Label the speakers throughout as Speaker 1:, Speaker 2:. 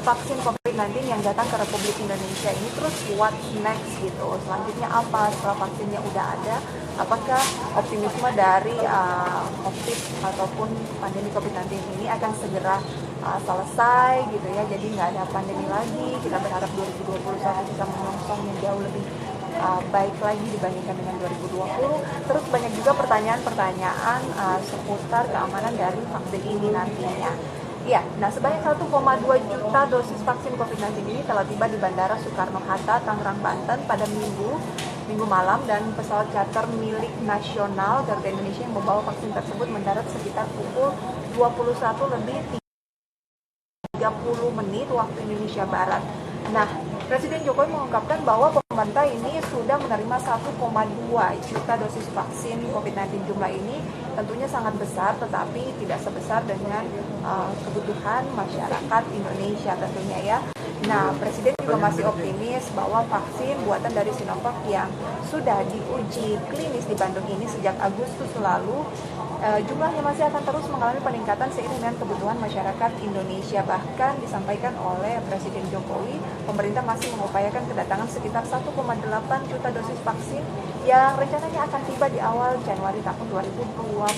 Speaker 1: vaksin COVID-19 yang datang ke Republik Indonesia ini. Terus what's next gitu, selanjutnya apa setelah vaksinnya udah ada, apakah optimisme dari COVID ataupun pandemi COVID-19 ini akan segera selesai gitu ya, jadi nggak ada pandemi lagi. Kita berharap 2021 bisa menyongsong yang jauh lebih baik lagi dibandingkan dengan 2020. Terus banyak juga pertanyaan-pertanyaan seputar keamanan dari vaksin ini nantinya. Ya, nah sebanyak 1,2 juta dosis vaksin COVID-19 ini telah tiba di Bandara Soekarno-Hatta, Tangerang, Banten pada Minggu malam, dan pesawat charter milik nasional Garuda Indonesia yang membawa vaksin tersebut mendarat sekitar pukul 21 lebih 30 menit waktu Indonesia Barat. Nah, Presiden Jokowi mengungkapkan bahwa pemerintah ini sudah menerima 1,2 juta dosis vaksin COVID-19. Jumlah ini tentunya sangat besar, tetapi tidak sebesar dengan kebutuhan masyarakat Indonesia tentunya ya. Nah, Presiden juga masih optimis bahwa vaksin buatan dari Sinovac yang sudah diuji klinis di Bandung ini sejak Agustus lalu, jumlahnya masih akan terus mengalami peningkatan seiring dengan kebutuhan masyarakat Indonesia. Bahkan disampaikan oleh Presiden Jokowi, pemerintah masih mengupayakan kedatangan sekitar 1,8 juta dosis vaksin yang rencananya akan tiba di awal Januari tahun 2021.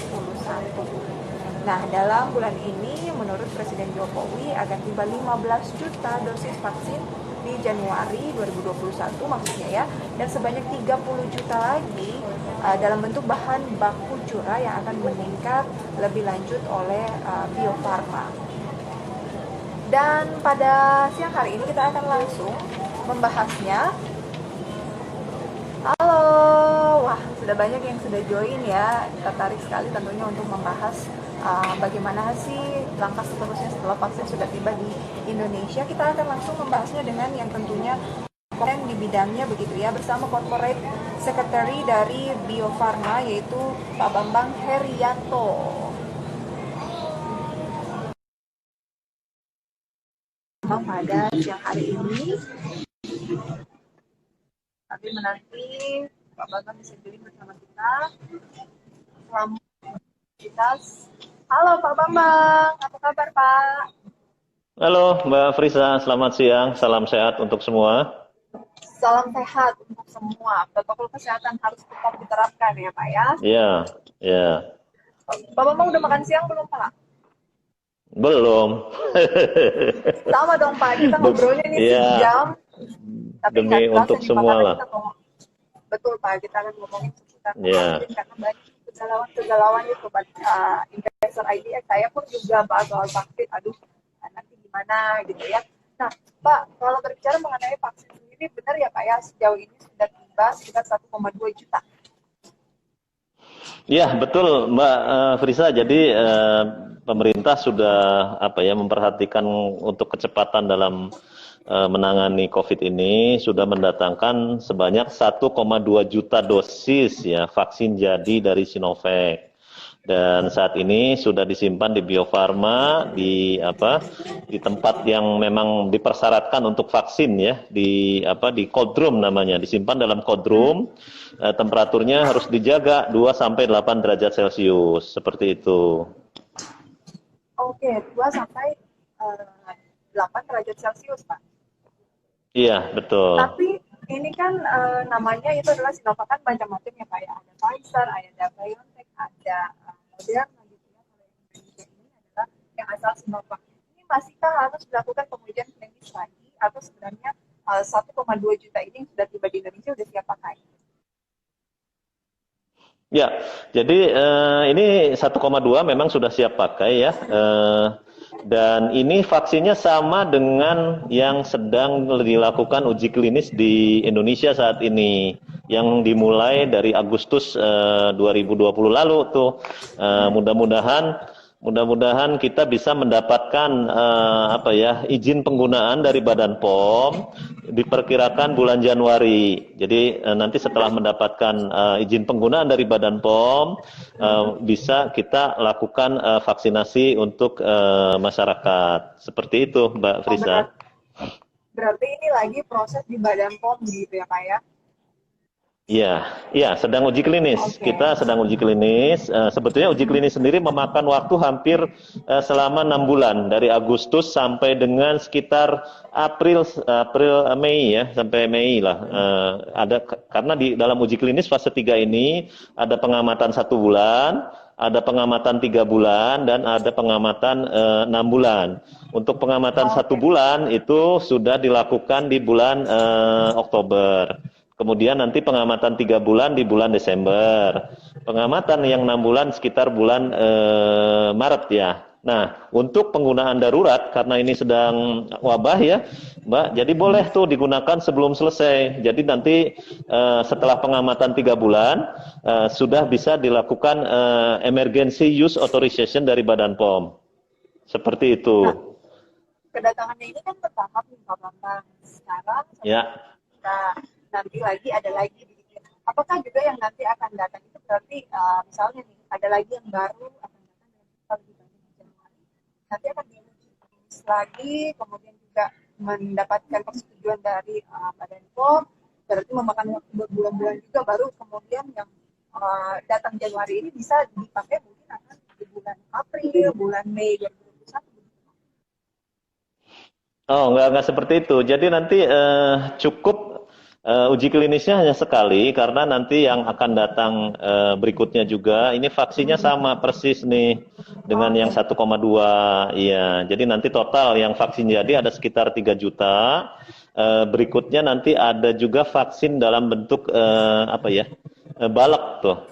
Speaker 1: Nah, dalam bulan ini menurut Presiden Jokowi akan tiba 15 juta dosis vaksin di Januari 2021 maksudnya ya, dan sebanyak 30 juta lagi dalam bentuk bahan baku curah yang akan meningkat lebih lanjut oleh Bio Farma. Dan pada siang hari ini kita akan langsung membahasnya. Halo, wah sudah banyak yang sudah join ya, tertarik sekali tentunya untuk membahas bagaimana sih langkah seterusnya setelah vaksin sudah tiba di Indonesia. Kita akan langsung membahasnya dengan yang tentunya kompeten di bidangnya begitu ya, bersama Corporate Secretary dari Bio Farma yaitu Pak Bambang Herianto. Pada siang hari ini kami menanti Pak Bambang bisa join bersama kita. Selamat kita. Halo Pak Bambang, apa kabar Pak?
Speaker 2: Halo Mbak Frisa, selamat siang, salam sehat untuk semua.
Speaker 1: Salam sehat untuk semua. Protokol kesehatan harus tetap diterapkan ya Pak ya.
Speaker 2: Iya, iya.
Speaker 1: Pak Bambang udah makan siang belum Pak?
Speaker 2: Belum.
Speaker 1: Sama dong Pak, kita ngobrolnya nih sejam. Tapi
Speaker 2: demi untuk semua lah.
Speaker 1: Betul Pak, kita akan ngomongin seputar
Speaker 2: vaksin
Speaker 1: karena banyak kegalauan di sobat investor IDX. Saya pun juga bahas soal vaksin, aduh nanti gimana gitu ya. Nah Pak, kalau berbicara mengenai vaksin sendiri, benar ya Pak ya, sejauh ini sudah tiba sekitar 1,2 juta.
Speaker 2: Ya betul Mbak Frisa, jadi pemerintah sudah memperhatikan untuk kecepatan dalam menangani COVID ini, sudah mendatangkan sebanyak 1,2 juta dosis ya vaksin jadi dari Sinovac. Dan saat ini sudah disimpan di Bio Farma di tempat yang memang dipersyaratkan untuk vaksin ya, di cold room namanya, disimpan dalam cold room. Temperaturnya harus dijaga 2 sampai 8 derajat Celcius seperti itu.
Speaker 1: Oke, 2 sampai 8 derajat Celcius, Pak.
Speaker 2: Iya, betul.
Speaker 1: Tapi ini kan namanya itu adalah Sinovac, kan macam-macam ya Pak ya. Ada Pfizer, ada BioNTech, ada Moderna gitu ya. Kalau yang Indonesia ini adalah yang asal Sinovac. Ini masihkah harus dilakukan pengujian klinis lagi, atau sebenarnya 1,2 juta ini yang sudah tiba di Indonesia sudah siap pakai?
Speaker 2: Ya, jadi ini 1,2 memang sudah siap pakai ya. Dan ini vaksinnya sama dengan yang sedang dilakukan uji klinis di Indonesia saat ini, yang dimulai dari Agustus 2020 lalu tuh. Mudah-mudahan kita bisa mendapatkan izin penggunaan dari Badan POM, diperkirakan bulan Januari. Jadi nanti setelah mendapatkan izin penggunaan dari Badan POM, bisa kita lakukan vaksinasi untuk masyarakat. Seperti itu, Mbak Frisa.
Speaker 1: Berarti ini lagi proses di Badan POM gitu ya Pak ya?
Speaker 2: Iya, iya, sedang uji klinis.
Speaker 1: Oke.
Speaker 2: Kita sedang uji klinis. Sebetulnya uji klinis sendiri memakan waktu hampir selama 6 bulan, dari Agustus sampai dengan sekitar Mei ya, sampai Mei lah. Karena di dalam uji klinis fase 3 ini ada pengamatan 1 bulan, ada pengamatan 3 bulan, dan ada pengamatan 6 bulan. Untuk pengamatan satu
Speaker 1: Oke.
Speaker 2: bulan itu sudah dilakukan di bulan Oktober. Kemudian nanti pengamatan 3 bulan di bulan Desember. Pengamatan yang 6 bulan sekitar bulan Maret ya. Nah, untuk penggunaan darurat karena ini sedang wabah ya, Mbak. Jadi boleh tuh digunakan sebelum selesai. Jadi nanti setelah pengamatan 3 bulan sudah bisa dilakukan emergency use authorization dari Badan POM. Seperti itu.
Speaker 1: Nah, kedatangannya ini kan bertahap nih Pak Bambang. Sekarang
Speaker 2: Ya.
Speaker 1: kita nanti lagi ada lagi begitu. Apakah juga yang nanti akan datang itu berarti misalnya nih ada lagi yang baru akan datang dengan kita lebih banyak di Januari. Nanti akan diuji klinis lagi, kemudian juga mendapatkan persetujuan dari Badan POM, berarti memakan waktu berbulan-bulan juga baru kemudian yang datang Januari ini bisa dipakai mungkin akan di bulan April, bulan Mei 2021.
Speaker 2: Oh, nggak seperti itu. Jadi nanti cukup uji klinisnya hanya sekali karena nanti yang akan datang berikutnya juga ini vaksinnya sama persis nih dengan yang 1,2. Iya, jadi nanti total yang vaksin jadi ada sekitar 3 juta. Berikutnya nanti ada juga vaksin dalam bentuk apa ya? Balek tuh,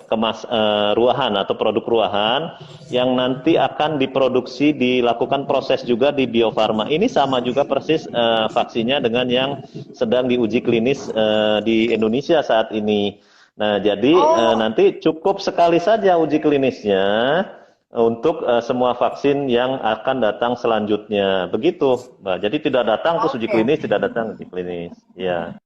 Speaker 2: ruahan atau produk ruahan yang nanti akan diproduksi, dilakukan proses juga di Bio Farma. Ini sama juga persis vaksinnya dengan yang sedang diuji klinis di Indonesia saat ini. Nah, jadi nanti cukup sekali saja uji klinisnya untuk semua vaksin yang akan datang selanjutnya. Begitu, Mbak. Jadi tidak datang terus uji klinis, tidak datang uji klinis. Ya.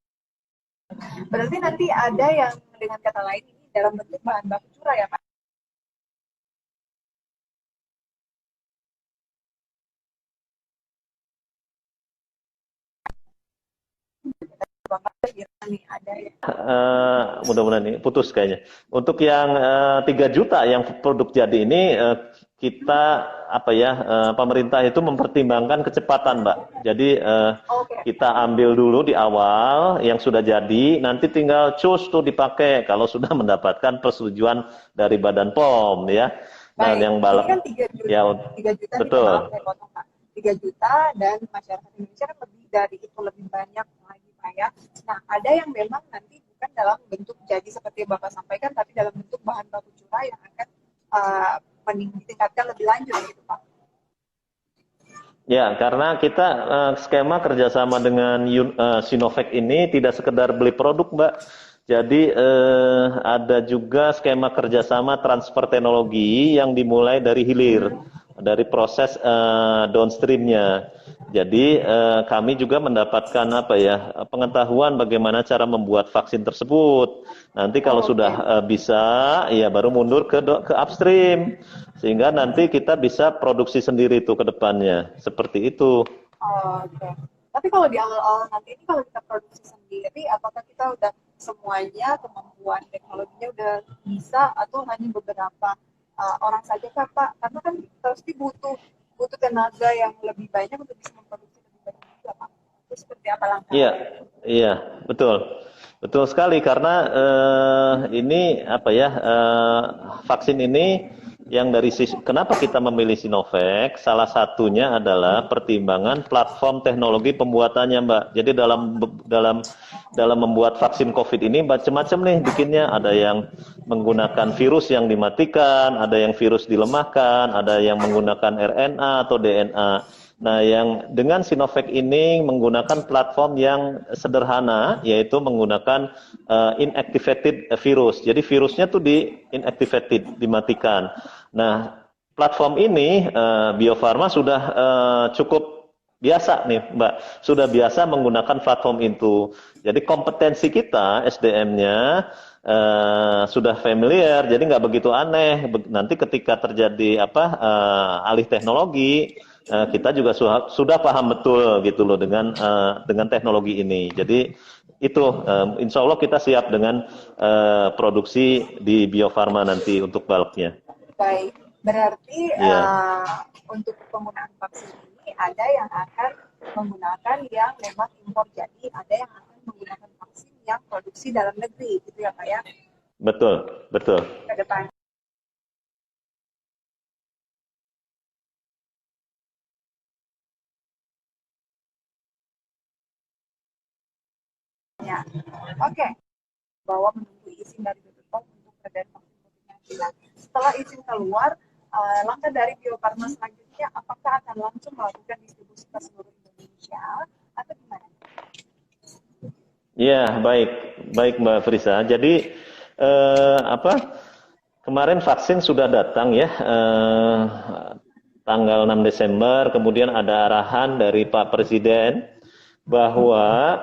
Speaker 1: Berarti nanti ada yang dengan kata lain ini dalam bentuk bahan baku curah ya Pak? Nih, ada ya.
Speaker 2: Mudah-mudahan ini putus kayaknya. Untuk yang 3 juta yang produk jadi ini kita apa ya pemerintah itu mempertimbangkan kecepatan, Mbak. Jadi kita ambil dulu di awal yang sudah jadi, nanti tinggal cus tuh dipakai kalau sudah mendapatkan persetujuan dari Badan POM ya. Dan yang balap
Speaker 1: ini kan 3 juta,
Speaker 2: ya
Speaker 1: 3 juta
Speaker 2: betul.
Speaker 1: Nih, saya potong Pak. 3 juta dan masyarakat Indonesia kan lebih dari itu, lebih banyak lagi Pak ya. Nah, ada yang memang nanti bukan dalam bentuk jadi seperti yang Bapak sampaikan, tapi dalam bentuk bahan baku curah yang akan ditingkatkan lebih lanjut gitu Pak.
Speaker 2: Ya, karena kita skema kerjasama dengan Sinovac ini tidak sekedar beli produk, Mbak. Jadi ada juga skema kerjasama transfer teknologi yang dimulai dari hilir, dari proses downstreamnya. Jadi kami juga mendapatkan apa ya pengetahuan bagaimana cara membuat vaksin tersebut. Nanti kalau sudah bisa, ya baru mundur ke upstream, sehingga nanti kita bisa produksi sendiri tuh ke depannya. Seperti itu.
Speaker 1: Oke. Tapi kalau di awal-awal nanti ini kalau kita produksi sendiri, apakah kita udah semuanya kemampuan teknologinya udah bisa atau hanya beberapa orang saja Kak, Pak? Karena kan pasti butuh tenaga yang lebih banyak untuk bisa memproduksi lebih banyak juga Pak. Itu seperti apa langkah?
Speaker 2: Iya, iya, betul. Betul sekali karena ini apa ya vaksin ini yang kenapa kita memilih Sinovac? Salah satunya adalah pertimbangan platform teknologi pembuatannya, Mbak. Jadi dalam membuat vaksin COVID ini macam-macam nih bikinnya. Ada yang menggunakan virus yang dimatikan, ada yang virus dilemahkan, ada yang menggunakan RNA atau DNA. Nah, yang dengan Sinovac ini menggunakan platform yang sederhana, yaitu menggunakan inactivated virus. Jadi virusnya tuh inactivated, dimatikan. Nah, platform ini Bio Farma sudah cukup biasa nih, Mbak. Sudah biasa menggunakan platform itu. Jadi kompetensi kita, SDM-nya sudah familiar, jadi nggak begitu aneh. Nanti ketika terjadi alih teknologi, kita juga sudah paham betul gitu loh dengan teknologi ini. Jadi itu insya Allah kita siap dengan produksi di Bio Farma nanti untuk bulknya.
Speaker 1: Baik, berarti
Speaker 2: Ya,
Speaker 1: untuk penggunaan vaksin ini ada yang akan menggunakan yang memang impor, jadi ada yang akan menggunakan vaksin yang produksi dalam negeri, gitu ya Pak ya,
Speaker 2: betul, betul.
Speaker 1: ke depan. Ya, oke. Bahwa menunggu izin dari BPOM untuk peredaran vaksin COVID-19. Nah, setelah izin keluar, langkah dari Bio Farma selanjutnya apakah akan langsung melakukan distribusi ke seluruh Indonesia atau gimana?
Speaker 2: Ya, baik, baik Mbak Frisa. Jadi kemarin vaksin sudah datang ya, tanggal 6 Desember, kemudian ada arahan dari Pak Presiden bahwa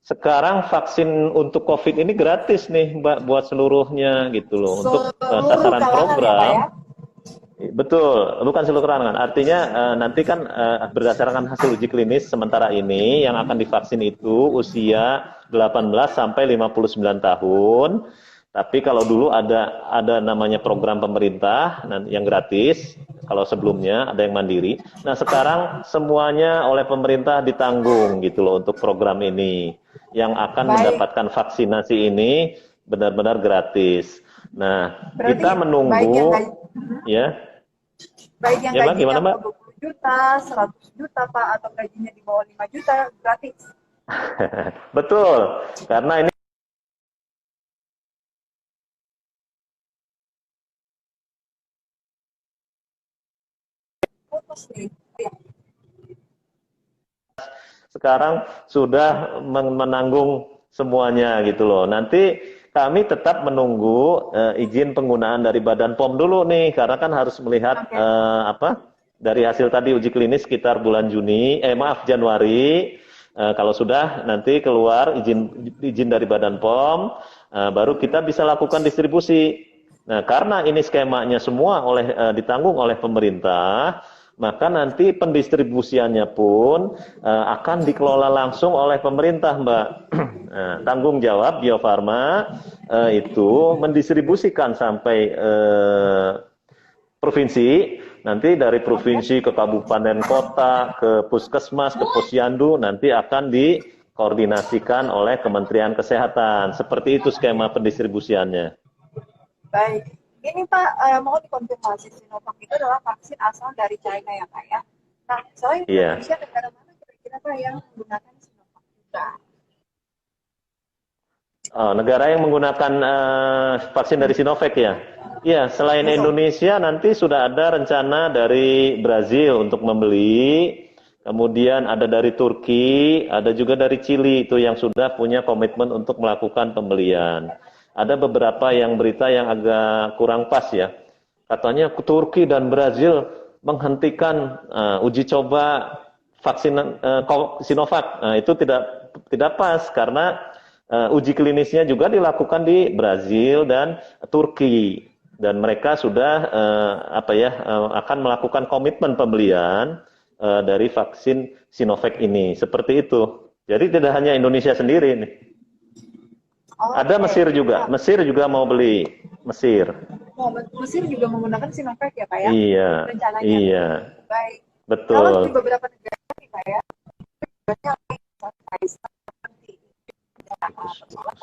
Speaker 2: sekarang vaksin untuk COVID ini gratis nih Mbak buat seluruhnya gitu loh. Untuk sasaran
Speaker 1: kalangan
Speaker 2: program.
Speaker 1: ya Pak ya?
Speaker 2: Betul, bukan seluruh kalangan. Artinya nanti kan berdasarkan hasil uji klinis sementara ini yang akan divaksin itu usia 18 sampai 59 tahun. Tapi kalau dulu ada namanya program pemerintah yang gratis, kalau sebelumnya ada yang mandiri. Nah, sekarang semuanya oleh pemerintah ditanggung gitu loh untuk program ini. Yang akan mendapatkan vaksinasi ini benar-benar gratis. Nah,
Speaker 1: Berarti
Speaker 2: kita menunggu ya.
Speaker 1: Baik yang
Speaker 2: Ya, Mbak,
Speaker 1: gajinya
Speaker 2: gimana, Mbak?
Speaker 1: 20 juta, 100 juta Pak, atau gajinya di bawah 5 juta, gratis.
Speaker 2: Betul, karena ini
Speaker 1: Putus nih. Ya.
Speaker 2: sekarang sudah menanggung semuanya gitu loh. Nanti kami tetap menunggu izin penggunaan dari Badan POM dulu nih, karena kan harus melihat dari hasil tadi uji klinis sekitar bulan Januari. Kalau sudah nanti keluar izin dari Badan POM, baru kita bisa lakukan distribusi. Nah, karena ini skemanya semua ditanggung oleh pemerintah, maka nanti pendistribusiannya pun akan dikelola langsung oleh pemerintah, Mbak. Nah, tanggung jawab Bio Farma itu mendistribusikan sampai provinsi, nanti dari provinsi ke kabupaten kota, ke puskesmas, ke posyandu, nanti akan dikoordinasikan oleh Kementerian Kesehatan. Seperti itu skema pendistribusiannya.
Speaker 1: Baik. Ini Pak, mau dikonfirmasi, Sinovac itu adalah vaksin asal dari China ya Pak ya? Nah, soalnya Indonesia negara mana kira-kira Pak yang menggunakan Sinovac juga?
Speaker 2: Negara yang menggunakan vaksin dari Sinovac ya? Ya, selain Indonesia nanti sudah ada rencana dari Brazil untuk membeli, kemudian ada dari Turki, ada juga dari Chili itu yang sudah punya komitmen untuk melakukan pembelian. Ada beberapa yang berita yang agak kurang pas ya. Katanya Turki dan Brazil menghentikan uji coba vaksin Sinovac. Nah, itu tidak pas karena uji klinisnya juga dilakukan di Brazil dan Turki, dan mereka sudah akan melakukan komitmen pembelian dari vaksin Sinovac ini. Seperti itu. Jadi tidak hanya Indonesia sendiri nih. Ada Mesir juga. Mesir juga mau beli. Mesir.
Speaker 1: Mesir juga menggunakan Sinovac ya Pak ya?
Speaker 2: Iya.
Speaker 1: Rencananya.
Speaker 2: Iya.
Speaker 1: Baik.
Speaker 2: Betul.
Speaker 1: Kalau di beberapa negara nih Pak ya, persoalan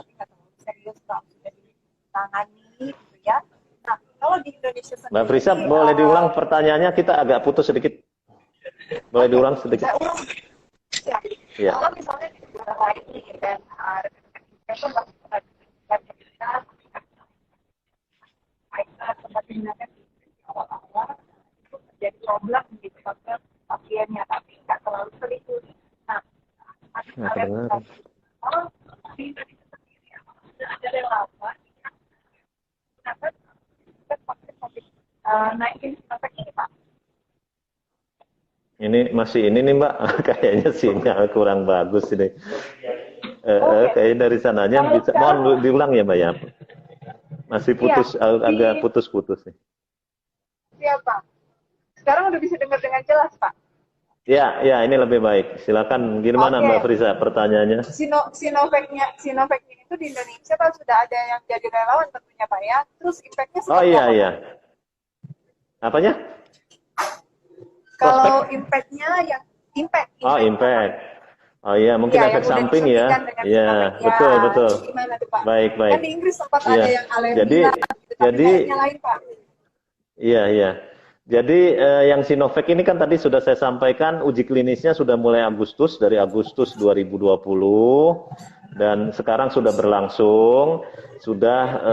Speaker 1: ketika terlalu serius Pak, sudah ditangani gitu ya. Nah, kalau di Indonesia sendiri,
Speaker 2: Mbak Frisa, boleh diulang pertanyaannya, kita agak putus sedikit. Boleh diulang sedikit?
Speaker 1: Ya. Kalau misalnya di negara lain dan tempat digunakan awal-awal itu terjadi problem gitu ke pasiennya, tapi nggak terlalu serius. Nah, di Indonesia sendiri ada relawan yang menggunakan vaksin COVID-19 Sinovac ini Pak.
Speaker 2: Ini masih ini nih Mbak, kayaknya sinyal kurang bagus ini. Kayaknya dari sananya bisa, mohon diulang ya Mbak ya. Masih putus, agak putus-putus nih.
Speaker 1: Siapa? Sekarang udah bisa dengar dengan jelas Pak?
Speaker 2: Ya, ya, ini lebih baik. Silakan, gimana
Speaker 1: Oke,
Speaker 2: Mbak Frisa pertanyaannya?
Speaker 1: Sinovacnya itu di Indonesia kan sudah ada yang jadi relawan tentunya Pak ya. Terus impactnya
Speaker 2: Oh
Speaker 1: seperti
Speaker 2: iya,
Speaker 1: apa Pak?
Speaker 2: iya. Apanya?
Speaker 1: Kalau
Speaker 2: Prospek?
Speaker 1: impactnya yang
Speaker 2: Oh,
Speaker 1: impactnya Pak.
Speaker 2: impact. Oh iya, mungkin
Speaker 1: Iya, yang
Speaker 2: efek
Speaker 1: udah
Speaker 2: samping
Speaker 1: disuntikan
Speaker 2: ya.
Speaker 1: dengan Sinovac
Speaker 2: Iya,
Speaker 1: ya.
Speaker 2: betul, betul.
Speaker 1: Gimana tuh Pak?
Speaker 2: Baik,
Speaker 1: Kan
Speaker 2: baik.
Speaker 1: di Inggris sempat
Speaker 2: Iya.
Speaker 1: ada yang
Speaker 2: Jadi,
Speaker 1: alergia gitu, tapi
Speaker 2: jadi,
Speaker 1: kayaknya lain Pak.
Speaker 2: iya, iya. Jadi yang Sinovac ini kan tadi sudah saya sampaikan uji klinisnya sudah mulai Agustus, dari Agustus 2020 dan sekarang sudah berlangsung, sudah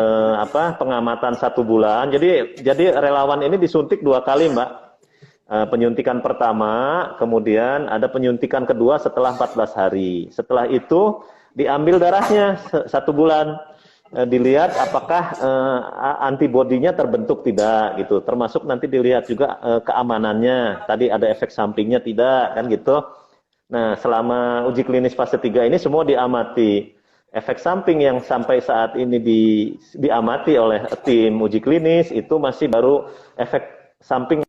Speaker 2: pengamatan 1 bulan. Jadi relawan ini disuntik 2 kali, Mbak. Penyuntikan pertama, kemudian ada penyuntikan kedua setelah 14 hari. Setelah itu diambil darahnya 1 bulan. Dilihat apakah antibodinya terbentuk tidak gitu. Termasuk nanti dilihat juga keamanannya. Tadi ada efek sampingnya tidak kan gitu. Nah, selama uji klinis fase 3 ini semua diamati. Efek samping yang sampai saat ini diamati oleh tim uji klinis itu masih baru efek samping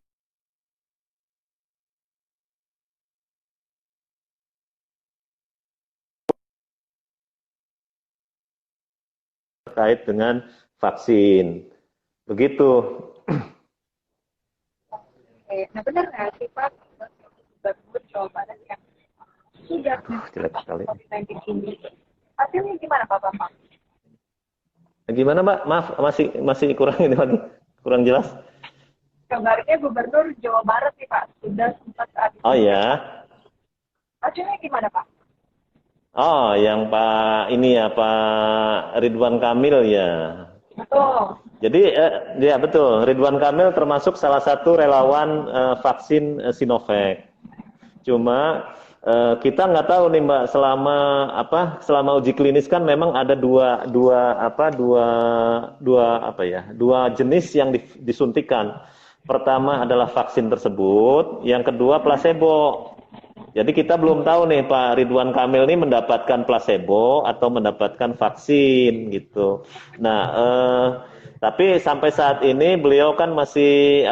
Speaker 2: terkait dengan vaksin. Begitu.
Speaker 1: Oke, nah benar nggak sih Pak, gubernur Jawa Barat yang sudah
Speaker 2: Jelek
Speaker 1: menerima
Speaker 2: sekali.
Speaker 1: COVID-19 ini, hasilnya gimana Pak Bambang?
Speaker 2: Gimana, Mbak? Maaf, masih kurang ini lagi. Kurang jelas.
Speaker 1: Kabarnya Gubernur Jawa Barat nih Pak, sudah sempat saat
Speaker 2: Oh
Speaker 1: ini.
Speaker 2: ya.
Speaker 1: Hasilnya gimana Pak?
Speaker 2: Oh, yang Pak ini ya, Pak Ridwan Kamil ya.
Speaker 1: Betul.
Speaker 2: Jadi ya betul, Ridwan Kamil termasuk salah satu relawan vaksin Sinovac. Cuma kita nggak tahu nih Mbak, selama uji klinis kan memang ada dua jenis yang disuntikan. Pertama adalah vaksin tersebut, yang kedua placebo. Jadi kita belum tahu nih Pak Ridwan Kamil ini mendapatkan placebo atau mendapatkan vaksin gitu. Nah, tapi sampai saat ini beliau kan masih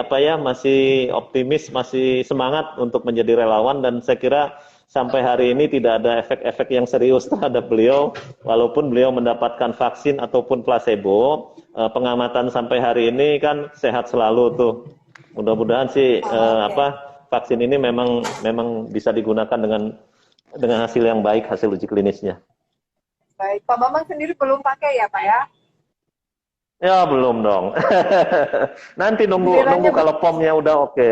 Speaker 2: optimis, masih semangat untuk menjadi relawan dan saya kira sampai hari ini tidak ada efek-efek yang serius terhadap beliau walaupun beliau mendapatkan vaksin ataupun placebo. Pengamatan sampai hari ini kan sehat selalu tuh. Mudah-mudahan sih vaksin ini memang bisa digunakan dengan hasil yang baik, hasil uji klinisnya.
Speaker 1: Baik, Pak Bambang sendiri belum pakai ya Pak ya?
Speaker 2: Ya belum dong. Nanti nunggu kalau POM-nya udah oke.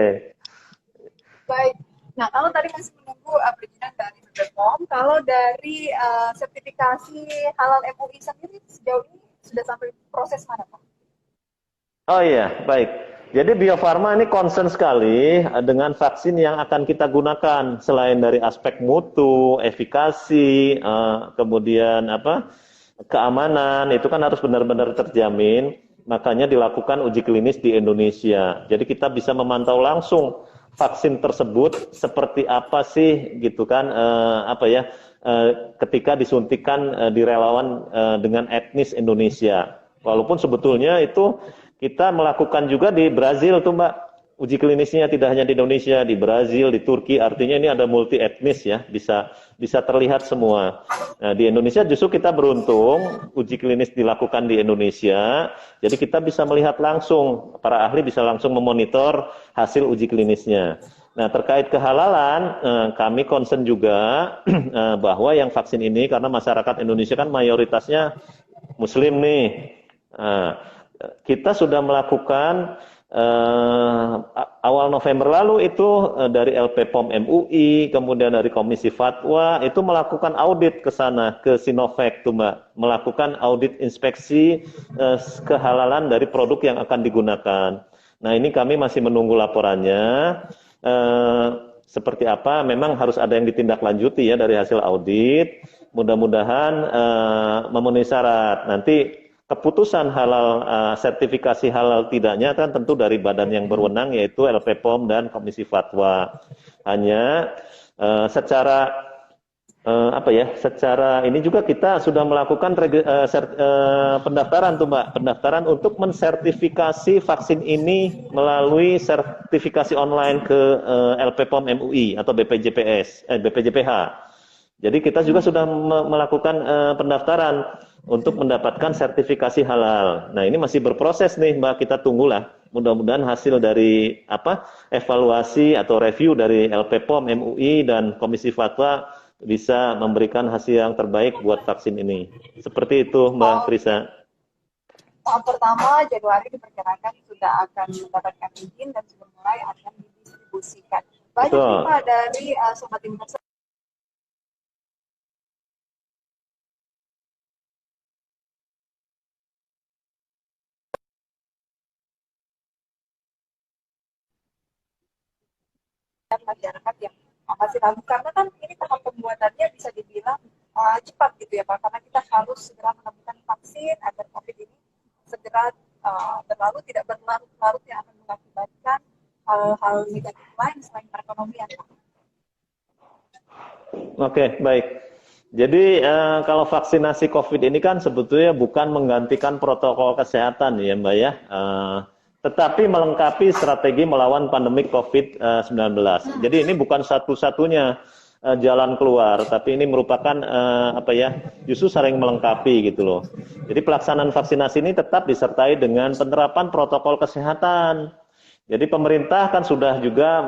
Speaker 1: Baik. Nah, kalau tadi masih menunggu perizinan dari BPOM, kalau dari sertifikasi halal MUI sendiri sejauh ini sudah sampai proses mana Pak?
Speaker 2: Oh iya, baik. Jadi Bio Farma ini concern sekali dengan vaksin yang akan kita gunakan selain dari aspek mutu, efikasi, kemudian keamanan itu kan harus benar-benar terjamin. Makanya dilakukan uji klinis di Indonesia. Jadi kita bisa memantau langsung vaksin tersebut seperti apa sih gitu kan ketika disuntikan di relawan dengan etnis Indonesia. Walaupun sebetulnya itu kita melakukan juga di Brazil tuh Mbak, uji klinisnya tidak hanya di Indonesia, di Brazil, di Turki, artinya ini ada multi etnis ya, bisa terlihat semua. Nah, di Indonesia justru kita beruntung, uji klinis dilakukan di Indonesia, jadi kita bisa melihat langsung, para ahli bisa langsung memonitor hasil uji klinisnya. Nah, terkait kehalalan, kami concern juga bahwa yang vaksin ini, karena masyarakat Indonesia kan mayoritasnya Muslim nih, kita sudah melakukan awal November lalu itu dari LPPOM MUI, kemudian dari Komisi Fatwa itu melakukan audit ke sana, ke Sinovac tuh Mbak, melakukan audit inspeksi kehalalan dari produk yang akan digunakan. Nah ini kami masih menunggu laporannya. Seperti apa? Memang harus ada yang ditindaklanjuti ya dari hasil audit. Mudah-mudahan memenuhi syarat. Nanti keputusan halal, sertifikasi halal tidaknya kan tentu dari badan yang berwenang yaitu LPPOM dan Komisi Fatwa. Hanya secara apa ya, secara ini juga kita sudah melakukan pendaftaran tuh Mbak, pendaftaran untuk mensertifikasi vaksin ini melalui sertifikasi online ke LPPOM MUI atau BPJPH. Jadi kita juga sudah melakukan pendaftaran untuk mendapatkan sertifikasi halal. Nah ini masih berproses nih Mbak, kita tunggulah. Mudah-mudahan hasil dari evaluasi atau review dari LPPOM MUI dan Komisi Fatwa bisa memberikan hasil yang terbaik buat vaksin ini. Seperti itu Mbak Frisa.
Speaker 1: Tahap pertama Januari diperkirakan sudah akan mendapatkan izin dan sudah mulai akan didistribusikan. Banyak nih Pak dari Sobat Investor dan masyarakat yang masih ragu, karena kan ini tahap pembuatannya bisa dibilang cepat gitu ya Pak, karena kita harus segera menemukan vaksin agar COVID ini segera berlalu, tidak berlarut-larut yang akan mengakibatkan hal-hal negatif lain selain perekonomian.
Speaker 2: Oke, baik. Jadi kalau vaksinasi COVID ini kan sebetulnya bukan menggantikan protokol kesehatan ya Mbak ya, tetapi melengkapi strategi melawan pandemi COVID-19. Jadi ini bukan satu-satunya jalan keluar, tapi ini merupakan justru saling melengkapi gitu loh. Jadi pelaksanaan vaksinasi ini tetap disertai dengan penerapan protokol kesehatan. Jadi pemerintah kan sudah juga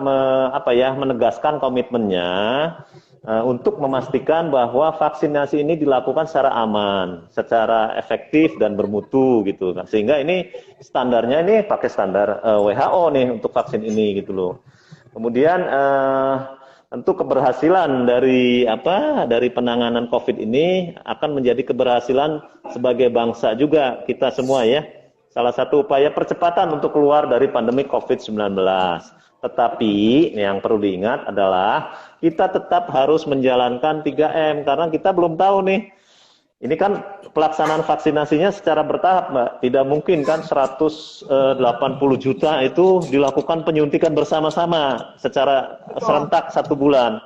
Speaker 2: menegaskan komitmennya untuk memastikan bahwa vaksinasi ini dilakukan secara aman, secara efektif dan bermutu gitu. Nah, sehingga ini standarnya ini pakai standar WHO nih untuk vaksin ini gitu loh. Kemudian tentu keberhasilan dari penanganan COVID ini akan menjadi keberhasilan sebagai bangsa juga kita semua ya. Salah satu upaya percepatan untuk keluar dari pandemi COVID-19. Tetapi yang perlu diingat adalah kita tetap harus menjalankan 3M karena kita belum tahu nih. Ini kan pelaksanaan vaksinasinya secara bertahap, Mbak. Tidak mungkin kan 180 juta itu dilakukan penyuntikan bersama-sama secara serentak 1 bulan.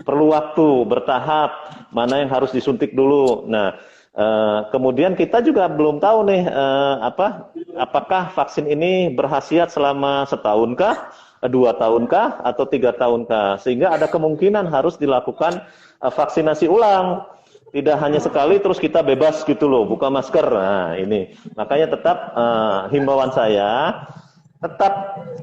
Speaker 2: Perlu waktu bertahap, mana yang harus disuntik dulu. Nah, kemudian kita juga belum tahu nih apakah vaksin ini berkhasiat selama setahunkah, 2 tahunkah, atau 3 tahunkah, sehingga ada kemungkinan harus dilakukan vaksinasi ulang, tidak hanya sekali terus kita bebas gitu loh, buka masker. Nah ini makanya tetap himbauan saya tetap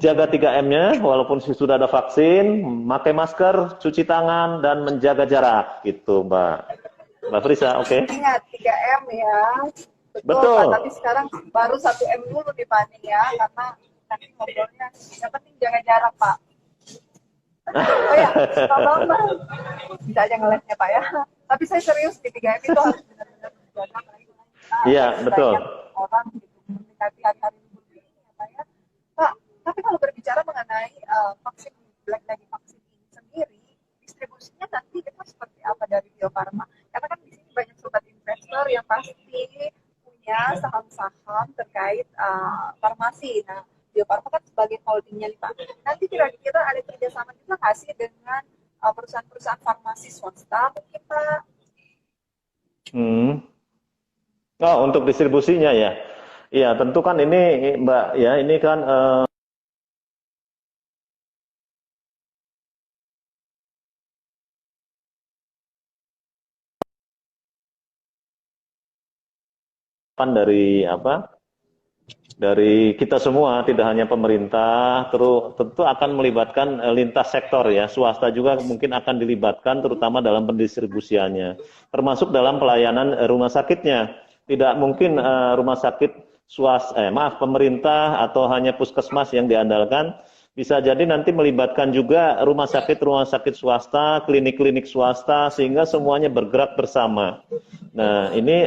Speaker 2: jaga 3M-nya walaupun sudah ada vaksin, pakai masker, cuci tangan, dan menjaga jarak gitu Mbak Frisa, oke?
Speaker 1: Ingat 3M ya.
Speaker 2: Betul.
Speaker 1: Pak, tapi sekarang baru 1M dulu nih Pak nih ya, karena nanti ngobrolnya yang penting jaga jarak Pak. Oh ya, Pak Bambang bisa aja ngelesnya Pak ya. Tapi saya serius di 3M itu harus benar-benar dijaga.
Speaker 2: Iya, betul.
Speaker 1: Orang gitu mendekati hari-hari ini ya Pak ya. Pak, tapi kalau berbicara mengenai vaksin, lagi vaksin ini sendiri, distribusinya nanti itu seperti apa dari Bio Farma? Karena kan di sini banyak sobat investor yang pasti punya saham-saham terkait farmasi. Nah, Bio Farma kan sebagai holdingnya nih Pak. Nanti kira-kira ada kerjasama juga nggak sih dengan perusahaan-perusahaan farmasi swasta mungkin Pak?
Speaker 2: Oh, untuk distribusinya ya. Iya, tentu kan ini Mbak ya, ini kan dari kita semua, tidak hanya pemerintah, terus tentu akan melibatkan lintas sektor ya, swasta juga mungkin akan dilibatkan terutama dalam pendistribusiannya, termasuk dalam pelayanan rumah sakitnya. Tidak mungkin rumah sakit pemerintah atau hanya puskesmas yang diandalkan, bisa jadi nanti melibatkan juga rumah sakit swasta, klinik-klinik swasta, sehingga semuanya bergerak bersama. Nah, ini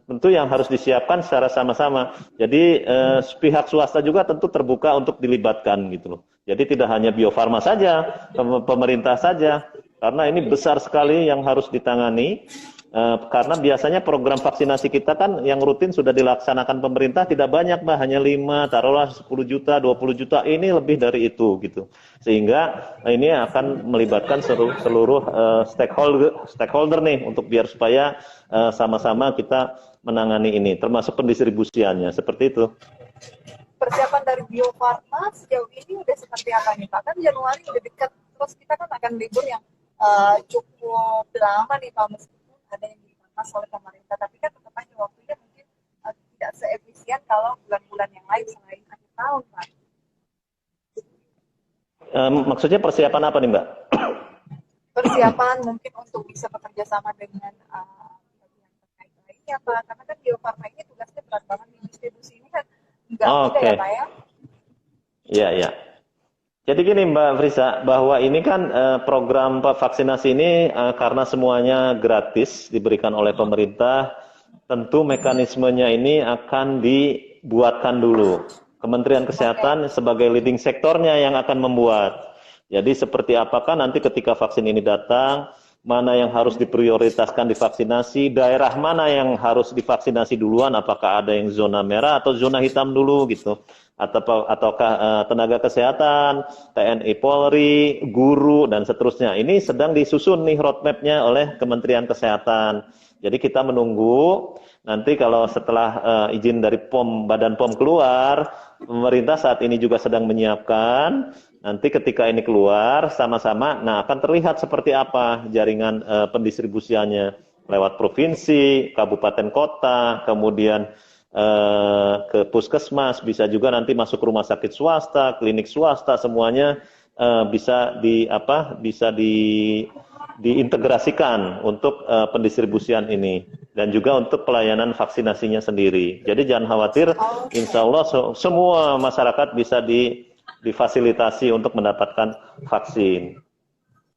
Speaker 2: tentu yang harus disiapkan secara sama-sama. Jadi pihak swasta juga tentu terbuka untuk dilibatkan gitu loh. Jadi tidak hanya Bio Farma saja, pemerintah saja, karena ini besar sekali yang harus ditangani. Karena biasanya program vaksinasi kita kan yang rutin sudah dilaksanakan pemerintah tidak banyak, Mbak, hanya 5, taruhlah 10 juta, 20 juta, ini lebih dari itu gitu. Sehingga ini akan melibatkan seluruh stakeholder nih untuk biar supaya sama-sama kita menangani ini, termasuk pendistribusiannya, seperti itu.
Speaker 1: Persiapan dari Bio Farma sejauh ini udah seperti apa nih Pak? Kan Januari udah dekat, terus kita kan akan libur yang cukup lama nih Pak, meskipun ada yang dipangkas oleh pemerintah, tapi kan tetap aja waktunya mungkin tidak seefisien kalau bulan-bulan yang lain selain akhir tahun Pak.
Speaker 2: Maksudnya persiapan apa nih Mbak?
Speaker 1: Persiapan mungkin untuk bisa bekerja sama dengan yang terkait lainnya Pak, karena kan Bio Farma ini tugasnya berat banget di distribusi ini kan nggak mudah ya Pak ya?
Speaker 2: Iya, iya. Jadi gini Mbak Frisa, bahwa ini kan program vaksinasi ini karena semuanya gratis diberikan oleh pemerintah, tentu mekanismenya ini akan dibuatkan dulu. Kementerian Kesehatan sebagai leading sektornya yang akan membuat. Jadi seperti apakah nanti ketika vaksin ini datang, mana yang harus diprioritaskan divaksinasi, daerah mana yang harus divaksinasi duluan, apakah ada yang zona merah atau zona hitam dulu gitu. Ataukah tenaga kesehatan, TNI Polri, guru, dan seterusnya. Ini sedang disusun nih roadmap-nya oleh Kementerian Kesehatan. Jadi kita menunggu, nanti kalau setelah izin dari Badan POM keluar, pemerintah saat ini juga sedang menyiapkan, nanti ketika ini keluar, sama-sama, nah akan terlihat seperti apa jaringan pendistribusiannya, lewat provinsi, kabupaten kota, kemudian ke puskesmas, bisa juga nanti masuk rumah sakit swasta, klinik swasta, semuanya bisa diintegrasikan untuk pendistribusian ini dan juga untuk pelayanan vaksinasinya sendiri. Jadi jangan khawatir, insya Allah semua masyarakat bisa difasilitasi untuk mendapatkan vaksin.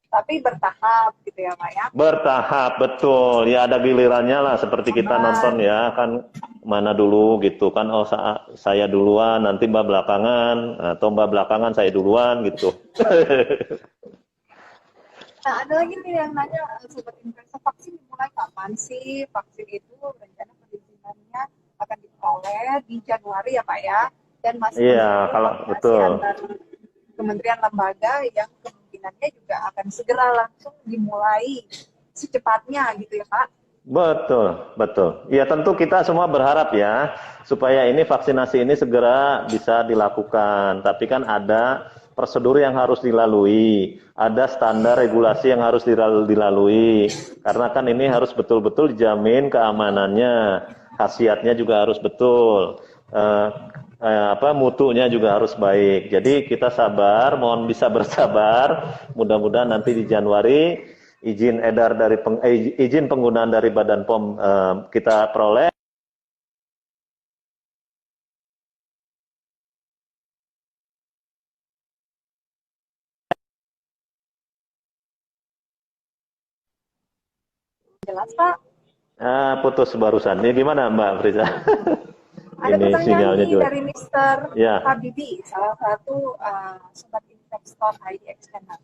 Speaker 1: Tapi bertahap gitu ya Pak ya? Bertahap,
Speaker 2: betul. Ya ada gilirannya lah, seperti kita nonton ya, kan mana dulu gitu kan, oh saya duluan, nanti Mbak belakangan, atau Mbak belakangan saya duluan gitu.
Speaker 1: Nah ada lagi nih yang nanya, Sobat Investor, vaksin dimulai kapan sih? Vaksin itu rencana perizinannya akan diperoleh di Januari ya Pak ya? Dan masih
Speaker 2: betul.
Speaker 1: antar kementerian lembaga yang kemungkinannya juga akan segera langsung dimulai secepatnya gitu ya Pak?
Speaker 2: Betul. Ya tentu kita semua berharap ya supaya ini vaksinasi ini segera bisa dilakukan. Tapi kan ada prosedur yang harus dilalui, ada standar regulasi yang harus dilalui. Karena kan ini harus betul-betul dijamin keamanannya, khasiatnya juga harus betul. Mutunya juga harus baik. Jadi kita sabar, mohon bisa bersabar. Mudah-mudahan nanti di Januari izin penggunaan dari Badan POM kita peroleh.
Speaker 1: Jelas Pak?
Speaker 2: Putus barusan. Ini gimana Mbak Friza?
Speaker 1: Ada
Speaker 2: ini
Speaker 1: pertanyaan nih
Speaker 2: juga
Speaker 1: dari Mr. Habibi, salah satu sobat investor IDX Channel.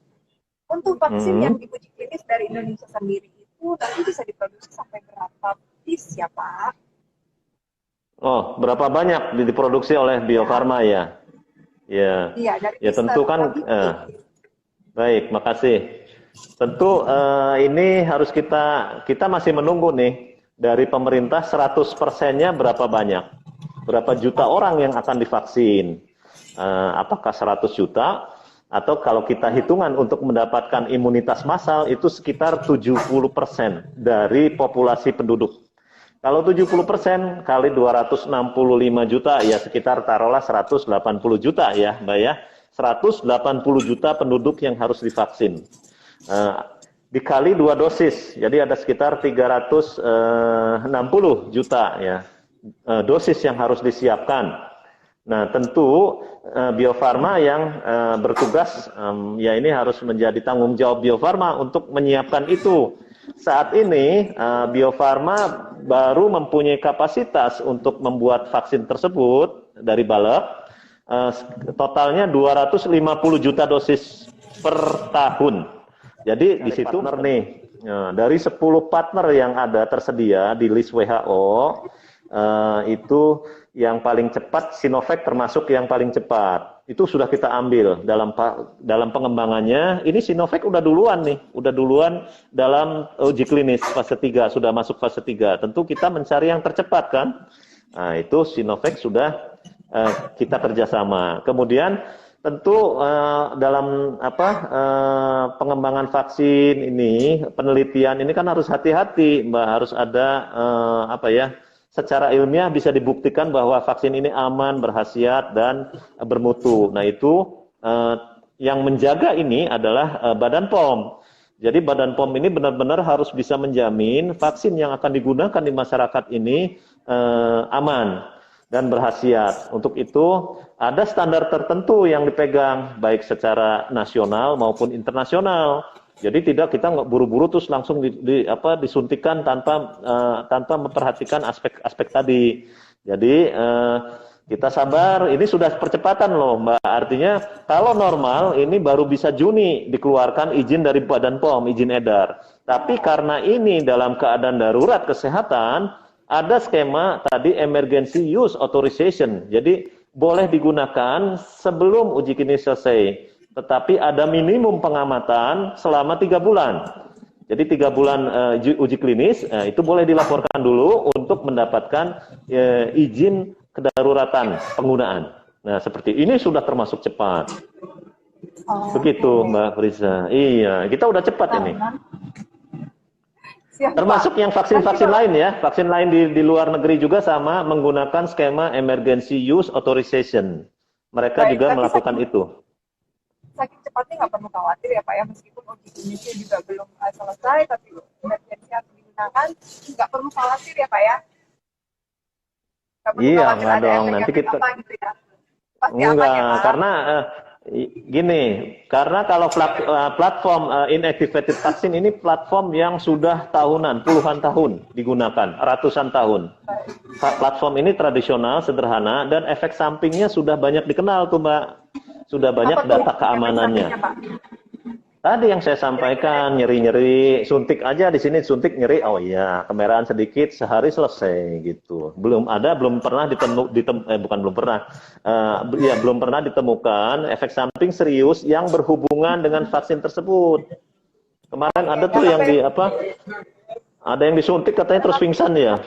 Speaker 1: Untuk vaksin yang diuji klinis dari Indonesia sendiri itu nanti bisa diproduksi sampai berapa piece ya Pak?
Speaker 2: Oh, berapa banyak diproduksi oleh Bio Farma ya? Ya,
Speaker 1: dari
Speaker 2: tentu kan. Baik, makasih. Tentu ini harus kita masih menunggu nih dari pemerintah 100%-nya berapa banyak. Berapa juta orang yang akan divaksin? Apakah 100 juta? Atau kalau kita hitungan untuk mendapatkan imunitas massal itu sekitar 70% dari populasi penduduk. Kalau 70% kali 265 juta ya sekitar taruhlah 180 juta ya Mbak ya. 180 juta penduduk yang harus divaksin. Dikali 2 dosis, jadi ada sekitar 360 juta ya. Dosis yang harus disiapkan. Nah tentu Bio Farma yang bertugas ya ini harus menjadi tanggung jawab Bio Farma untuk menyiapkan itu. Saat ini Bio Farma baru mempunyai kapasitas untuk membuat vaksin tersebut dari Balek, totalnya 250 juta dosis per tahun. Jadi di situ nih Dari 10 partner yang ada tersedia di list WHO, itu yang paling cepat Sinovac termasuk yang paling cepat. Itu sudah kita ambil dalam pengembangannya. Ini Sinovac udah duluan dalam uji klinis fase 3, sudah masuk fase 3. Tentu kita mencari yang tercepat kan. Nah, itu Sinovac sudah kita kerjasama. Kemudian tentu dalam pengembangan vaksin ini, penelitian ini kan harus hati-hati, Mbak. Harus ada secara ilmiah bisa dibuktikan bahwa vaksin ini aman, berkhasiat dan bermutu. Nah, itu yang menjaga ini adalah Badan POM. Jadi Badan POM ini benar-benar harus bisa menjamin vaksin yang akan digunakan di masyarakat ini aman dan berkhasiat. Untuk itu ada standar tertentu yang dipegang baik secara nasional maupun internasional. Jadi kita nggak buru-buru terus langsung disuntikan tanpa memperhatikan aspek-aspek tadi. Jadi kita sabar. Ini sudah percepatan loh, Mbak. Artinya kalau normal ini baru bisa Juni dikeluarkan izin dari Badan POM, izin edar. Tapi karena ini dalam keadaan darurat kesehatan, ada skema tadi emergency use authorization. Jadi boleh digunakan sebelum uji klinis selesai. Tetapi ada minimum pengamatan selama 3 bulan. Jadi 3 bulan uji klinis itu boleh dilaporkan dulu untuk mendapatkan izin kedaruratan penggunaan. Nah, seperti ini sudah termasuk cepat. Begitu, Mbak Friza. Iya, kita udah cepat ini. Termasuk yang vaksin-vaksin lain ya, vaksin lain di luar negeri juga sama menggunakan skema emergency use authorization. Mereka juga melakukan itu.
Speaker 1: Saking cepatnya nggak perlu khawatir ya Pak ya, meskipun uji klinisnya juga belum selesai, tapi emergency harus digunakan, nggak perlu khawatir ya Pak ya.
Speaker 2: Iya, nggak dong. Nanti kita
Speaker 1: gitu ya.
Speaker 2: enggak, ya, karena gini, karena kalau platform inactivated vaksin ini platform yang sudah tahunan, puluhan tahun digunakan, ratusan tahun. Platform ini tradisional, sederhana, dan efek sampingnya sudah banyak dikenal tuh Mbak. Sudah banyak data keamanannya. Tadi yang saya sampaikan, nyeri-nyeri, suntik aja di sini suntik nyeri, oh iya, kemerahan sedikit sehari selesai gitu. Belum pernah belum pernah ditemukan efek samping serius yang berhubungan dengan vaksin tersebut. Kemarin ada tuh yang ada yang disuntik katanya terus pingsan ya.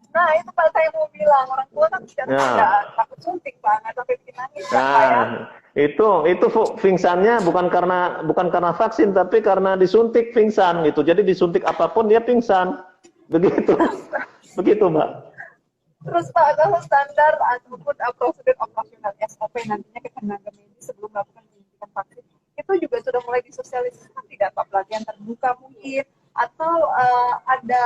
Speaker 1: Nah, itu Pak saya mau bilang, orang tua kan tidak takut suntik banget sampai bikin nangis.
Speaker 2: Itu pingsannya bukan karena vaksin tapi karena disuntik pingsan gitu. Jadi disuntik apapun dia pingsan. Begitu. Begitu, Mbak.
Speaker 1: Terus Pak, kalau standar ataupun prosedur operasional SOP nantinya ke tenaga medis sebelum melakukan penyuntikan vaksin itu juga sudah mulai disosialisasikan tidak Pak, pelatihan terbuka mungkin atau ada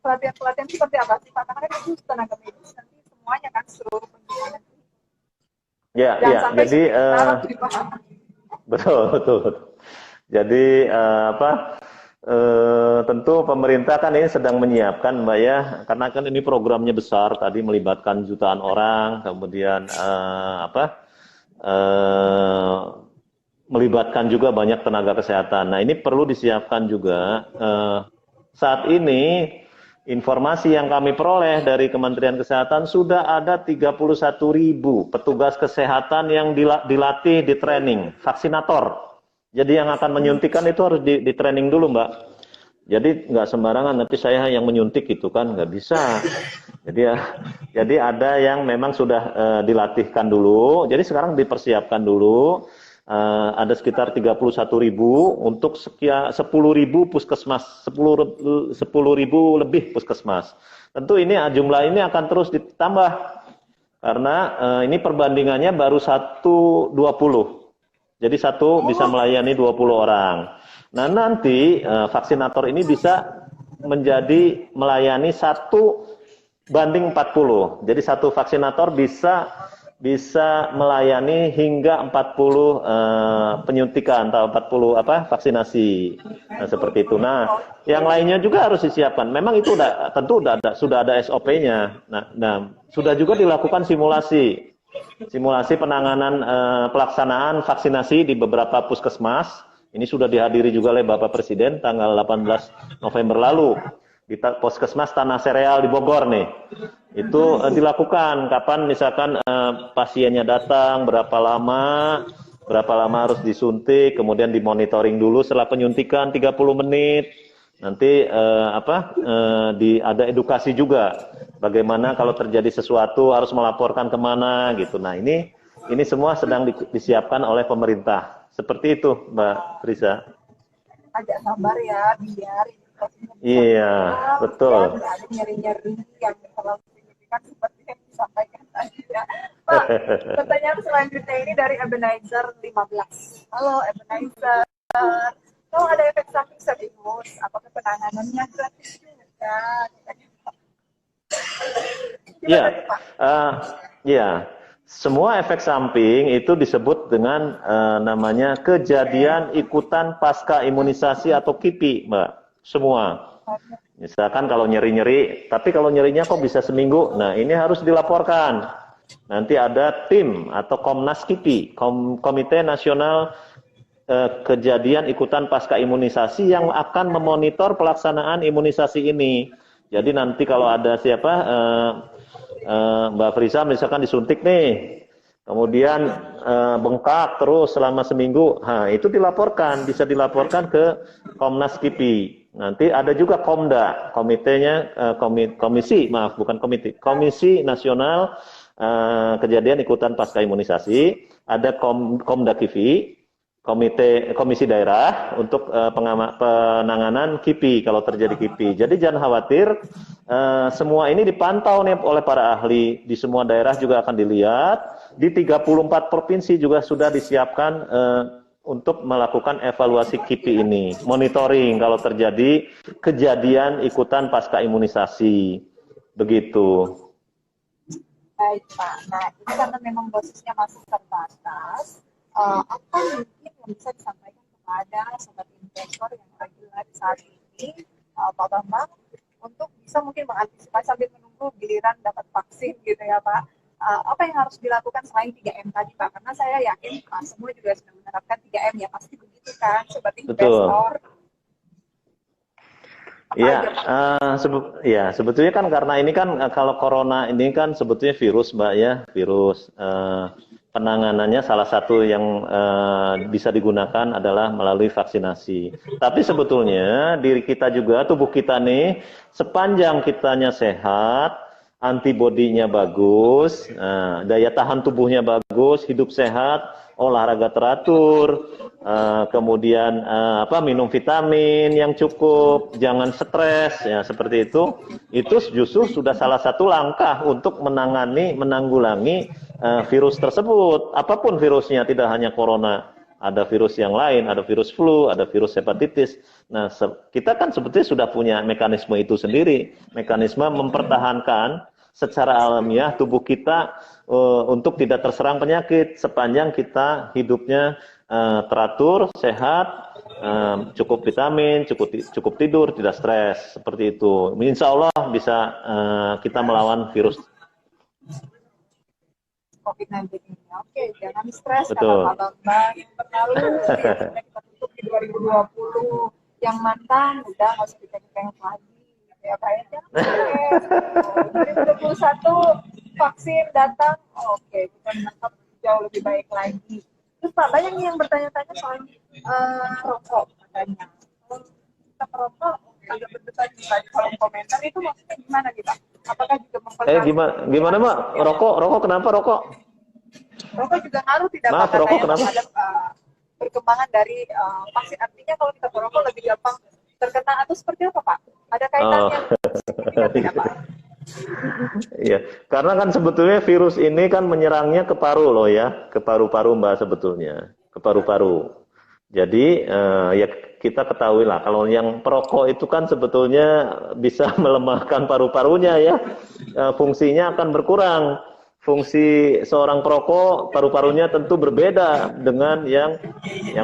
Speaker 1: pelatihan seperti apa sih Pak? Karena kan itu tenaga medis nanti semuanya kan seluruh pendidikan.
Speaker 2: Ya, jadi betul. Jadi tentu pemerintah kan ini sedang menyiapkan Mbak ya, karena kan ini programnya besar tadi melibatkan jutaan orang, kemudian melibatkan juga banyak tenaga kesehatan. Nah, ini perlu disiapkan juga. Saat ini informasi yang kami peroleh dari Kementerian Kesehatan sudah ada 31.000 petugas kesehatan yang dilatih di training, vaksinator. Jadi yang akan menyuntikkan itu harus di training dulu Mbak. Jadi nggak sembarangan nanti saya yang menyuntik itu kan nggak bisa. Jadi ada yang memang sudah dilatihkan dulu. Jadi sekarang dipersiapkan dulu. Ada sekitar 31.000 untuk 10.000 puskesmas, 10.000 lebih puskesmas. Tentu ini jumlah ini akan terus ditambah karena ini perbandingannya baru 1:20. Jadi satu bisa melayani 20 orang. Nah nanti vaksinator ini bisa menjadi melayani 1:40. Jadi satu vaksinator bisa melayani hingga 40 penyuntikan atau 40 vaksinasi. Nah, seperti itu. Nah, yang lainnya juga harus disiapkan. Memang itu sudah ada SOP-nya. Nah, sudah juga dilakukan simulasi penanganan pelaksanaan vaksinasi di beberapa puskesmas Ini sudah dihadiri juga oleh Bapak Presiden tanggal 18 November lalu di Puskesmas Tanah Sereal di Bogor nih. Itu dilakukan kapan misalkan pasiennya datang, berapa lama harus disuntik, kemudian dimonitoring dulu setelah penyuntikan 30 menit. Nanti ada edukasi juga bagaimana kalau terjadi sesuatu harus melaporkan kemana gitu. Nah ini semua sedang disiapkan oleh pemerintah. Seperti itu, Mbak Frisa.
Speaker 1: Agak sabar ya, biar
Speaker 2: Iya, betul.
Speaker 1: ada nyeri-nyeri yang terlalu signifikan seperti yang disampaikan tadi ya. Pak, pertanyaan selanjutnya ini dari Ebenezer 15. Halo Ebenezer, kalau ada efek samping serius, apakah penanganannya gratis juga?
Speaker 2: Iya, iya. Semua efek samping itu disebut dengan namanya kejadian ikutan pasca imunisasi atau KIPI, Mbak. Semua. Misalkan kalau nyeri-nyeri, tapi kalau nyerinya kok bisa seminggu, nah ini harus dilaporkan. Nanti ada tim atau Komnas KIPI, Komite Nasional Kejadian Ikutan Pasca Imunisasi yang akan memonitor pelaksanaan imunisasi ini. Jadi nanti kalau ada Mbak Frisa misalkan disuntik nih, kemudian bengkak terus selama seminggu, itu dilaporkan, bisa dilaporkan ke Komnas KIPI. Nanti ada juga Komda, Komisi Nasional Kejadian Ikutan Pasca Imunisasi, ada Komda KIPI, Komisi Daerah untuk penanganan KIPI kalau terjadi KIPI. Jadi jangan khawatir, semua ini dipantau nih oleh para ahli, di semua daerah juga akan dilihat, di 34 provinsi juga sudah disiapkan untuk melakukan evaluasi KIPI ini, monitoring kalau terjadi kejadian ikutan pasca imunisasi, begitu.
Speaker 1: Baik Pak, nah ini karena memang dosisnya masih terbatas, apa mungkin yang bisa disampaikan kepada sobat investor yang reguler saat ini, Pak Bambang, untuk bisa mungkin mengantisipasi sambil menunggu giliran dapat vaksin gitu ya Pak. Apa yang harus dilakukan selain 3M tadi Pak? Karena saya yakin semua juga sudah menerapkan 3M ya, pasti begitu kan, seperti investor.
Speaker 2: Iya, sebetulnya kan karena ini kan kalau corona ini kan sebetulnya virus Mbak ya, virus. Penanganannya salah satu yang bisa digunakan adalah melalui vaksinasi. Tapi sebetulnya diri kita juga, tubuh kita nih, sepanjang kitanya sehat, antibodinya bagus, daya tahan tubuhnya bagus, hidup sehat, olahraga teratur, kemudian minum vitamin yang cukup, jangan stres, ya seperti itu justru sudah salah satu langkah untuk menanggulangi virus tersebut. Apapun virusnya, tidak hanya corona, ada virus yang lain, ada virus flu, ada virus hepatitis. Nah, kita kan sebetulnya sudah punya mekanisme itu sendiri, mekanisme mempertahankan secara alamiah tubuh kita untuk tidak terserang penyakit sepanjang kita hidupnya teratur, sehat, cukup vitamin, cukup tidur, tidak stres, seperti itu. Insya Allah bisa kita melawan virus
Speaker 1: COVID-19 ini. Oke, jangan stres kata
Speaker 2: Betul.
Speaker 1: Pak Bambang. Yang berlalu ya, sudah kita tutup di 2020. Yang mantan udah nggak usah dipegang lagi. Ya Pak ya, jangan stres. 2021 vaksin datang, oke, kita menangkap jauh lebih baik lagi. Terus Pak, banyak nih yang bertanya-tanya soal rokok katanya. Kalau kita merokok agak berdebat di kolom komentar, itu maksudnya gimana nih Pak? Apakah juga mempengaruhi?
Speaker 2: Gimana Mbak? Rokok kenapa rokok?
Speaker 1: Rokok juga ngaruh tidak Pak?
Speaker 2: Rokok kenapa?
Speaker 1: Terhadap perkembangan dari vaksin, artinya kalau kita merokok lebih gampang terkena atau seperti apa Pak? Ada kaitannya tidak Pak?
Speaker 2: Iya, karena kan sebetulnya virus ini kan menyerangnya ke paru loh ya, ke paru-paru Mbak sebetulnya, ke paru-paru. Jadi ya kita ketahui lah, kalau yang perokok itu kan sebetulnya bisa melemahkan paru-parunya ya, fungsinya akan berkurang. Fungsi seorang perokok, paru-parunya tentu berbeda dengan yang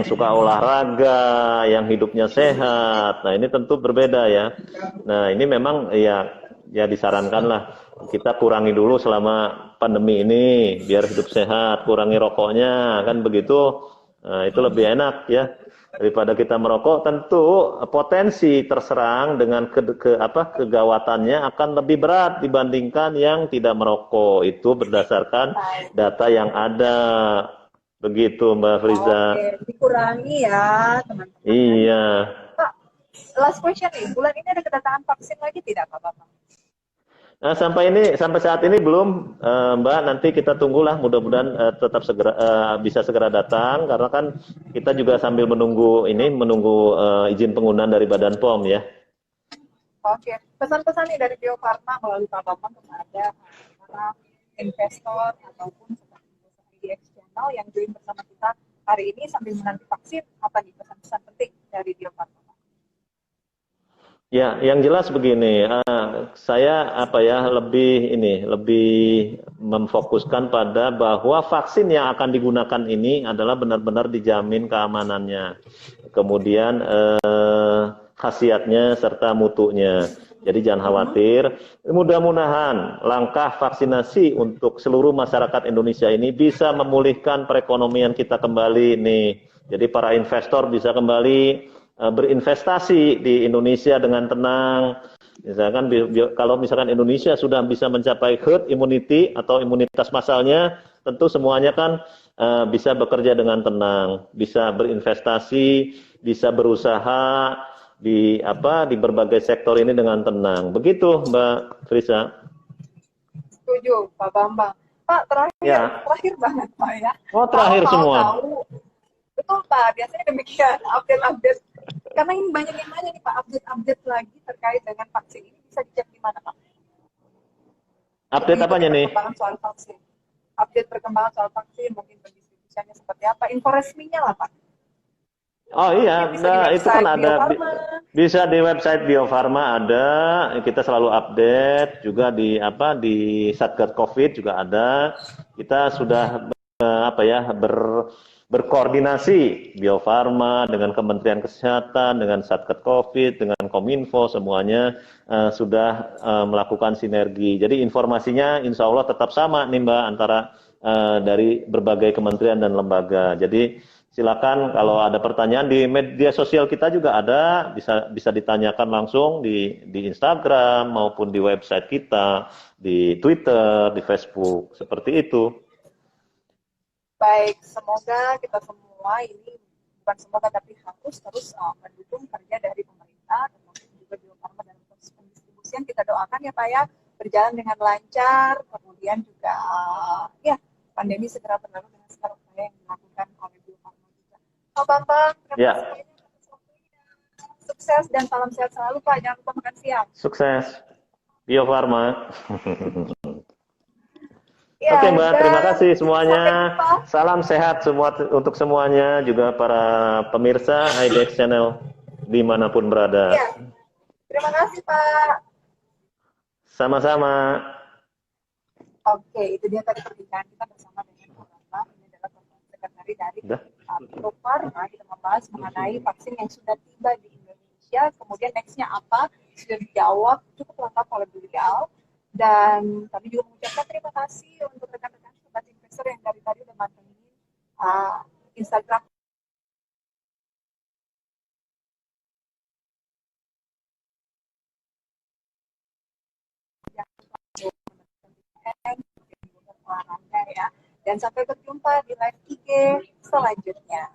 Speaker 2: suka olahraga, yang hidupnya sehat. Nah ini tentu berbeda ya. Nah ini memang ya disarankanlah kita kurangi dulu selama pandemi ini biar hidup sehat, kurangi rokoknya kan begitu. Itu lebih enak ya daripada kita merokok. Tentu potensi terserang dengan kegawatannya akan lebih berat dibandingkan yang tidak merokok. Itu berdasarkan
Speaker 1: Baik.
Speaker 2: data yang ada. Begitu Mbak Friza.
Speaker 1: Oke, dikurangi ya teman-teman.
Speaker 2: Iya.
Speaker 1: Pak, last question nih, bulan ini ada kedatangan vaksin lagi tidak Pak Bambang?
Speaker 2: Nah, sampai saat ini belum, Mbak. Nanti kita tunggulah, mudah-mudahan tetap bisa segera datang, karena kan kita juga sambil menunggu izin penggunaan dari Badan POM ya.
Speaker 1: Oke, pesan-pesan nih dari Bio Farma melalui Pak Bambang kepada para investor ataupun seperti di X Channel yang join bersama kita hari ini sambil menanti vaksin, apa nih pesan-pesan penting dari Bio Farma?
Speaker 2: Ya, yang jelas begini, saya lebih memfokuskan pada bahwa vaksin yang akan digunakan ini adalah benar-benar dijamin keamanannya, kemudian khasiatnya serta mutunya. Jadi jangan khawatir. Mudah-mudahan langkah vaksinasi untuk seluruh masyarakat Indonesia ini bisa memulihkan perekonomian kita kembali nih. Jadi para investor bisa kembali berinvestasi di Indonesia dengan tenang. Misalkan kalau misalkan Indonesia sudah bisa mencapai herd immunity atau imunitas massalnya, tentu semuanya kan bisa bekerja dengan tenang, bisa berinvestasi, bisa berusaha di berbagai sektor ini dengan tenang. Begitu Mbak Frisa.
Speaker 1: Setuju Pak Bambang. Pak, terakhir banget Pak ya.
Speaker 2: Oh, terakhir semua.
Speaker 1: Betul Pak, biasanya demikian update. Karena ini banyak yang nanya nih Pak, update lagi terkait dengan vaksin ini bisa dicek di mana Pak?
Speaker 2: Update apanya nih?
Speaker 1: Update perkembangan soal vaksin, mungkin pendistribusiannya seperti apa, info resminya lah Pak.
Speaker 2: Oh iya, itu kan ada, bisa di website Bio Farma ada, kita selalu update, juga di Satgas Covid juga ada. Kita sudah berkoordinasi Bio Farma dengan Kementerian Kesehatan, dengan Satgas Covid, dengan Kominfo, semuanya sudah melakukan sinergi. Jadi informasinya insya Allah tetap sama nih Mbak, antara dari berbagai kementerian dan lembaga. Jadi silakan kalau ada pertanyaan di media sosial kita juga ada, bisa ditanyakan langsung di Instagram maupun di website kita, di Twitter, di Facebook, seperti itu.
Speaker 1: Baik, semoga kita semua ini, bukan semoga tapi harus terus mendukung kerja dari pemerintah, termasuk juga Bio Farma dalam proses pendistribusian. Kita doakan ya Pak ya, berjalan dengan lancar, kemudian juga pandemi segera berlalu dengan segala upaya yang dilakukan oleh Bio Farma juga. Pak Bambang, terima kasih banyak atas waktunya. Sukses dan salam sehat selalu Pak, jangan lupa makan siang.
Speaker 2: Sukses, Bio Farma.
Speaker 1: Ya,
Speaker 2: Oke Mbak, terima kasih semuanya. Salam sehat semua untuk semuanya, juga para pemirsa IDX Channel dimanapun berada.
Speaker 1: Ya. Terima kasih Pak.
Speaker 2: Sama-sama.
Speaker 1: Oke, itu dia tadi perbincangan kita bersama dengan Pak Bambang. Ini adalah sekretari dari Bio Farma. Kita membahas mengenai vaksin yang sudah tiba di Indonesia. Kemudian nextnya apa? Sudah dijawab cukup lengkap oleh beliau. Dan kami juga mengucapkan terima kasih untuk rekan-rekan sobat investor yang dari tadi sudah mantengin Instagram olahraga ya. Dan sampai berjumpa di live IG selanjutnya.